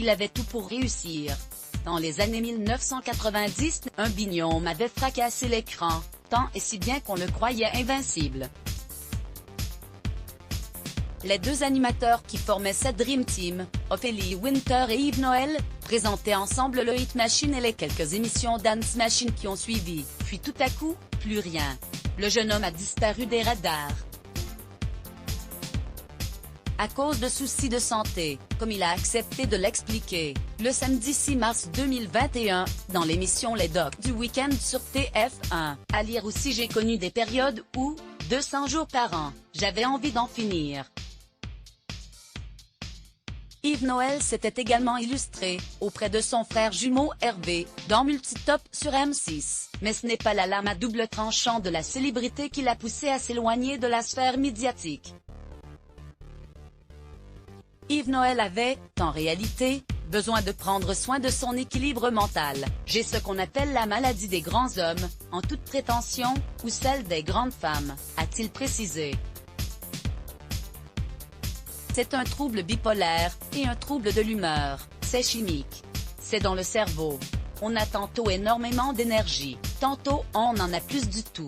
Il avait tout pour réussir. Dans les années 1990, un binôme avait fracassé l'écran, tant et si bien qu'on le croyait invincible. Les deux animateurs qui formaient cette Dream Team, Ophélie Winter et Yves Noël, présentaient ensemble le Hit Machine et les quelques émissions Dance Machine qui ont suivi, puis tout à coup, plus rien. Le jeune homme a disparu des radars. À cause de soucis de santé, comme il a accepté de l'expliquer, le samedi 6 mars 2021, dans l'émission Les Docs du week-end sur TF1. À lire aussi j'ai connu des périodes où, 200 jours par an, j'avais envie d'en finir. Yves Noël s'était également illustré, auprès de son frère jumeau Hervé, dans Multitop sur M6. Mais ce n'est pas la lame à double tranchant de la célébrité qui l'a poussé à s'éloigner de la sphère médiatique. Yves Noël avait, en réalité, besoin de prendre soin de son équilibre mental. J'ai ce qu'on appelle la maladie des grands hommes, en toute prétention, ou celle des grandes femmes, a-t-il précisé. C'est un trouble bipolaire, et un trouble de l'humeur, c'est chimique. C'est dans le cerveau. On a tantôt énormément d'énergie, tantôt on en a plus du tout.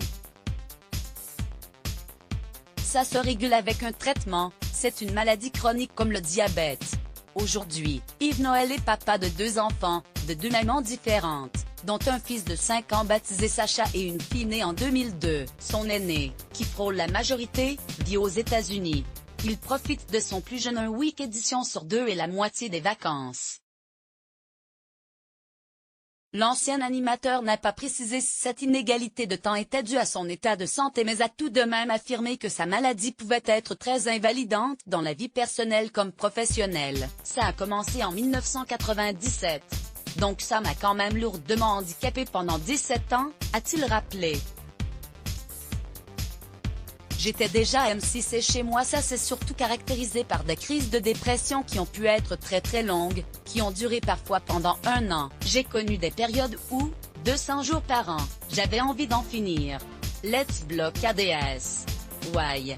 Ça se régule avec un traitement, c'est une maladie chronique comme le diabète. Aujourd'hui, Yves Noël est papa de 2 enfants, de 2 mamans différentes, dont un fils de 5 ans baptisé Sacha et une fille née en 2002. Son aîné, qui frôle la majorité, vit aux États-Unis. Il profite de son plus jeune un week édition sur 2 et la moitié des vacances. L'ancien animateur n'a pas précisé si cette inégalité de temps était due à son état de santé mais a tout de même affirmé que sa maladie pouvait être très invalidante dans la vie personnelle comme professionnelle. Ça a commencé en 1997. Donc ça m'a quand même lourdement handicapé pendant 17 ans, a-t-il rappelé. J'étais déjà à M6 et chez moi ça s'est surtout caractérisé par des crises de dépression qui ont pu être très longues, qui ont duré parfois pendant 1 an. J'ai connu des périodes où, 200 jours par an, j'avais envie d'en finir. Let's block ADS. Why?